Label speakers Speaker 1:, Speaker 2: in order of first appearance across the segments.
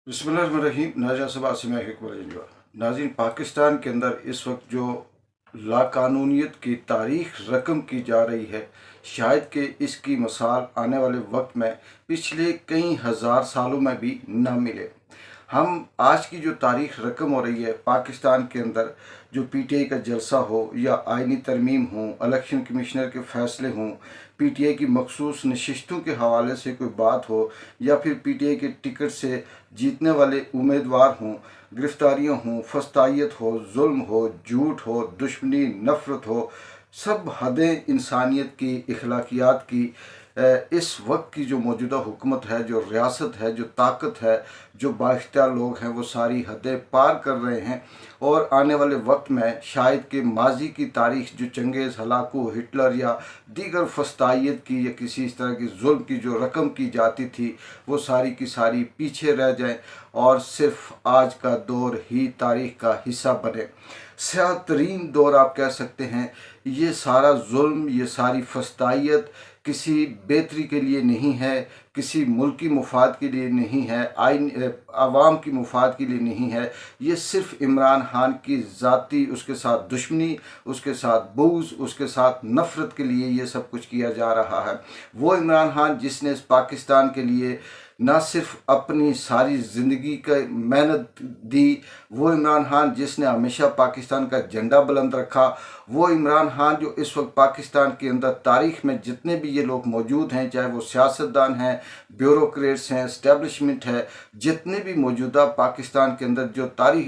Speaker 1: बिस्मिल्लाहिर्रहमानिर्रहीम। नाज़रीन सबात से मैं नाज़रीन, पाकिस्तान के अंदर इस वक्त जो लाकानूनियत की तारीख रकम की जा रही है, शायद कि इसकी मिसाल आने वाले वक्त में पिछले कई हज़ार सालों में भी ना मिले। हम आज की जो तारीख रकम हो रही है पाकिस्तान के अंदर, जो पीटीआई का जलसा हो या आइनी तरमीम हो, इलेक्शन कमिश्नर के फैसले हों, पीटीआई की मखसूस नशिस्तों के हवाले से कोई बात हो, या फिर पीटीआई के टिकट से जीतने वाले उम्मीदवार हों, गिरफ्तारियाँ हों, फस्तायत हो, जुल्म हो, झूठ हो, दुश्मनी, नफ़रत हो, सब हदें इंसानियत की, इखलाकियात की इस वक्त की जो मौजूदा हुकूमत है, जो रियासत है, जो ताकत है, जो बाइख्तियार लोग हैं, वो सारी हदें पार कर रहे हैं। और आने वाले वक्त में शायद कि माजी की तारीख जो चंगेज़, हलाकू, हिटलर या दीगर फस्तायत की या किसी इस तरह की जुल्म की जो रकम की जाती थी, वो सारी की सारी पीछे रह जाएं और सिर्फ आज का दौर ही तारीख का हिस्सा बने। स्याह तरीन दौर आप कह सकते हैं। ये सारा जुल्म, ये सारी फस्तायत किसी बेहतरी के लिए नहीं है, किसी मुल्की मुफाद के लिए नहीं है, आवाम की मुफाद के लिए नहीं है। ये सिर्फ इमरान खान की ज़ाती, उसके साथ दुश्मनी, उसके साथ बुग़्ज़, उसके साथ नफ़रत के लिए ये सब कुछ किया जा रहा है। वो इमरान खान जिसने इस पाकिस्तान के लिए ना सिर्फ अपनी सारी ज़िंदगी का मेहनत दी, वो इमरान खान जिसने हमेशा पाकिस्तान का झंडा बुलंद रखा, वो इमरान खान जो इस वक्त पाकिस्तान के अंदर तारीख़ में जितने भी ये लोग मौजूद हैं, चाहे वो सियासतदान हैं, ब्यूरोक्रेट्स हैं, इस्टेब्लिशमेंट है, जितने भी मौजूदा पाकिस्तान के अंदर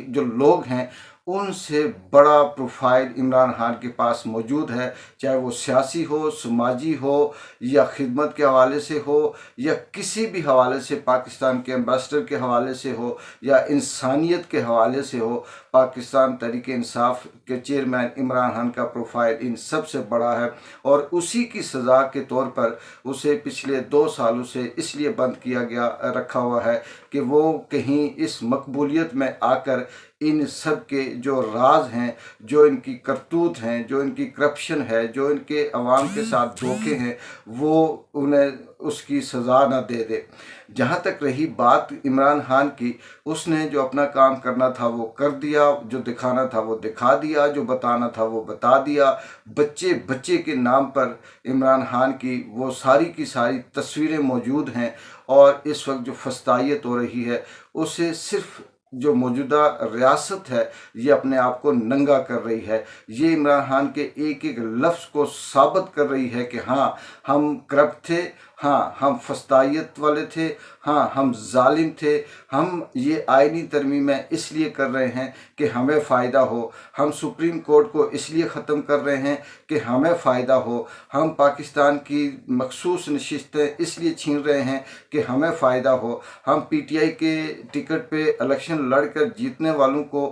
Speaker 1: जो लोग हैं, उनसे बड़ा प्रोफाइल इमरान खान के पास मौजूद है। चाहे वो सियासी हो, समाजी हो, या खिदमत के हवाले से हो, या किसी भी हवाले से, पाकिस्तान के एम्बेसडर के हवाले से हो, या इंसानियत के हवाले से हो, पाकिस्तान तहरीक इंसाफ के चेयरमैन इमरान खान का प्रोफाइल इन सबसे बड़ा है। और उसी की सज़ा के तौर पर उसे पिछले 2 सालों से इसलिए बंद किया गया रखा हुआ है कि वो कहीं इस मकबूलियत में आकर इन सब के जो राज हैं, जो इनकी करतूत हैं, जो इनकी करप्शन है, जो इनके अवाम के साथ धोखे हैं, वो उन्हें उसकी सज़ा ना दे दे। जहाँ तक रही बात इमरान खान की, उसने जो अपना काम करना था वो कर दिया, जो दिखाना था वो दिखा दिया, जो बताना था वो बता दिया। बच्चे बच्चे के नाम पर इमरान खान की वो सारी की सारी तस्वीरें मौजूद हैं। और इस वक्त जो फस्तायत हो रही है, उसे सिर्फ जो मौजूदा रियासत है ये अपने आप को नंगा कर रही है। ये इमरान खान के एक एक लफ्ज़ को साबित कर रही है कि हाँ, हम करप्ट थे, हाँ हम फस्तायत वाले थे, हाँ हम जालिम थे, हम ये आइनी तरमीमें इसलिए कर रहे हैं कि हमें फ़ायदा हो, हम सुप्रीम कोर्ट को इसलिए ख़त्म कर रहे हैं कि हमें फ़ायदा हो, हम पाकिस्तान की मखसूस नशिस्तें इसलिए छीन रहे हैं कि हमें फ़ायदा हो, हम पीटीआई के टिकट पे इलेक्शन लड़कर जीतने वालों को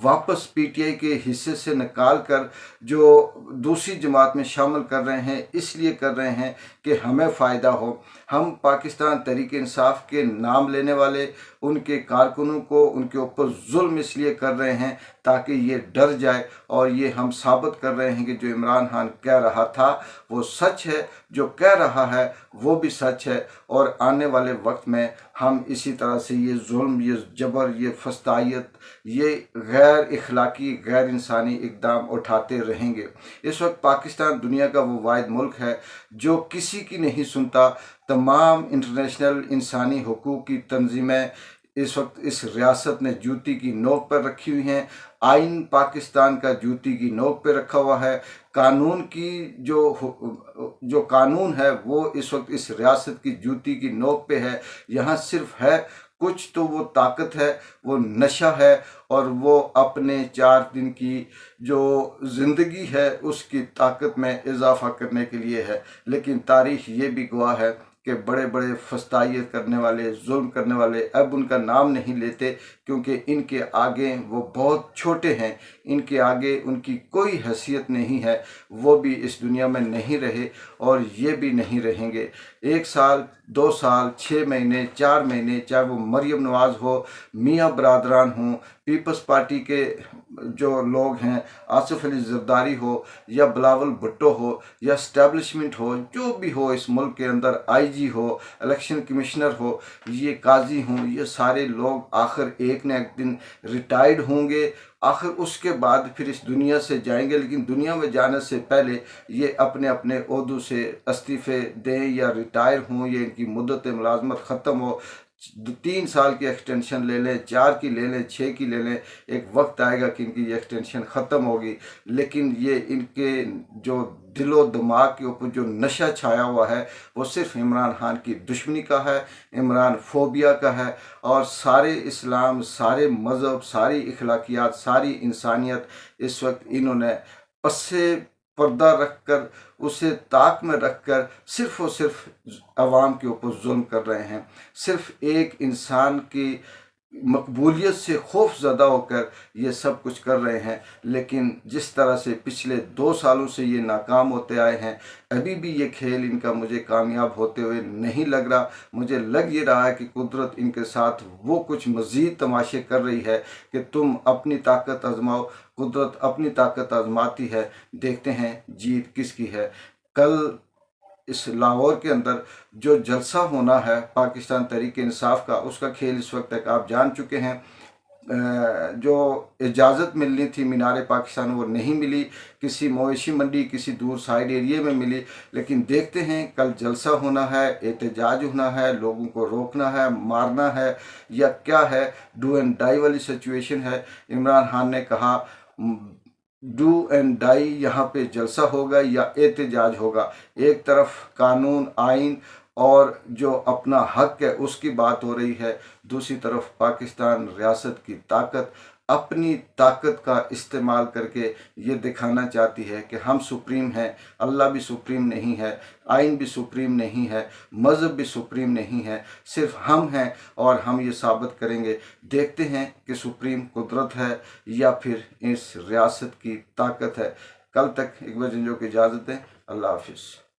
Speaker 1: वापस पीटीआई के हिस्से से निकाल कर जो दूसरी जमात में शामिल कर रहे हैं इसलिए कर रहे हैं कि हमें फ़ायदा हो। हम पाकिस्तान तहरीक इंसाफ के नाम लेने वाले उनके कारकुनों को उनके ऊपर जुल्म इसलिए कर रहे हैं ताकि ये डर जाए, और ये हम साबित कर रहे हैं कि जो इमरान खान कह रहा था वो सच है, जो कह रहा है वो भी सच है। और आने वाले वक्त में हम इसी तरह से ये जुल्म, ये जबर, ये फस्तायत, ये गैर इखलाकी, गैर इंसानी इक़दाम उठाते रहेंगे। इस वक्त पाकिस्तान दुनिया का वो वाहिद मुल्क है जो किसी की नहीं सुनता। तमाम इंटरनेशनल इंसानी हुकूक की तंजीमें इस वक्त इस रियासत ने जूती की नोक पर रखी हुई हैं। आइन पाकिस्तान का जूती की नोक पर रखा हुआ है। कानून की जो कानून है वो इस वक्त इस रियासत की जूती की नोक पे है। यहाँ सिर्फ है कुछ तो वो ताकत है, वो नशा है, और वो अपने 4 दिन की जो ज़िंदगी है उसकी ताकत में इजाफ़ा करने के लिए है। लेकिन तारीख़ ये भी गवाह है कि बड़े बड़े फस्तायत करने वाले, जुल्म करने वाले अब उनका नाम नहीं लेते, क्योंकि इनके आगे वो बहुत छोटे हैं, इनके आगे उनकी कोई हैसियत नहीं है। वो भी इस दुनिया में नहीं रहे और ये भी नहीं रहेंगे। 1 साल, 2 साल, 6 महीने, 4 महीने, चाहे वो मरियम नवाज़ हो, मियाँ बरादरान हों, पीपल्स पार्टी के जो लोग हैं, आसिफ अली जरदारी हो या बिलावल भुट्टो हो या इस्टेब्लिशमेंट हो, जो भी हो इस मुल्क के अंदर, आईजी हो, इलेक्शन कमिश्नर हो, ये काजी हों, ये सारे लोग आखिर एक न एक दिन रिटायर्ड होंगे। आखिर उसके बाद फिर इस दुनिया से जाएंगे, लेकिन दुनिया में जाने से पहले ये अपने अपने ओहदों से इस्तीफ़े दें या रिटायर हों या इनकी मुद्दत मुलाजमत ख़त्म हो। 3 साल की एक्सटेंशन ले लें, 4 की ले लें, 6 की ले लें, एक वक्त आएगा कि इनकी ये एक्सटेंशन ख़त्म होगी। लेकिन ये इनके जो दिलो दिमाग के ऊपर जो नशा छाया हुआ है वो सिर्फ इमरान खान की दुश्मनी का है, इमरान फोबिया का है। और सारे इस्लाम, सारे मज़हब, सारी इखलाकियात, सारी इंसानियत इस वक्त इन्होंने पस्से पर्दा रख कर, उसे ताक में रख कर सिर्फ़ और सिर्फ अवाम के ऊपर जुल्म कर रहे हैं। सिर्फ एक इंसान की मकबूलियत से खौफ ज़दा होकर ये सब कुछ कर रहे हैं। लेकिन जिस तरह से पिछले 2 सालों से ये नाकाम होते आए हैं, अभी भी ये खेल इनका मुझे कामयाब होते हुए नहीं लग रहा। मुझे लग ये रहा है कि कुदरत इनके साथ वो कुछ मज़ीद तमाशे कर रही है कि तुम अपनी ताकत आजमाओ। कुदरत अपनी ताकत आजमाती है, देखते हैं जीत किसकी है। कल इस लाहौर के अंदर जो जलसा होना है पाकिस्तान तहरीक इंसाफ का, उसका खेल इस वक्त तक आप जान चुके हैं। जो इजाज़त मिलनी थी मीनार पाकिस्तान वो नहीं मिली, किसी मवेशी मंडी किसी दूर साइड एरिया में मिली। लेकिन देखते हैं कल जलसा होना है, एहतजाज होना है, लोगों को रोकना है, मारना है, या क्या है, डू एंड डाई वाली सिचुएशन है। इमरान खान ने कहा डू एंड डाई, यहाँ पे जलसा होगा या एहतजाज होगा। एक तरफ कानून, आइन और जो अपना हक है उसकी बात हो रही है, दूसरी तरफ पाकिस्तान रियासत की ताकत अपनी ताकत का इस्तेमाल करके ये दिखाना चाहती है कि हम सुप्रीम हैं। अल्लाह भी सुप्रीम नहीं है, आइन भी सुप्रीम नहीं है, मज़हब भी सुप्रीम नहीं है, सिर्फ हम हैं और हम ये साबित करेंगे। देखते हैं कि सुप्रीम कुदरत है या फिर इस रियासत की ताकत है। कल तक एक बार जिंजो की इजाज़त दें। अल्लाह हाफिज़।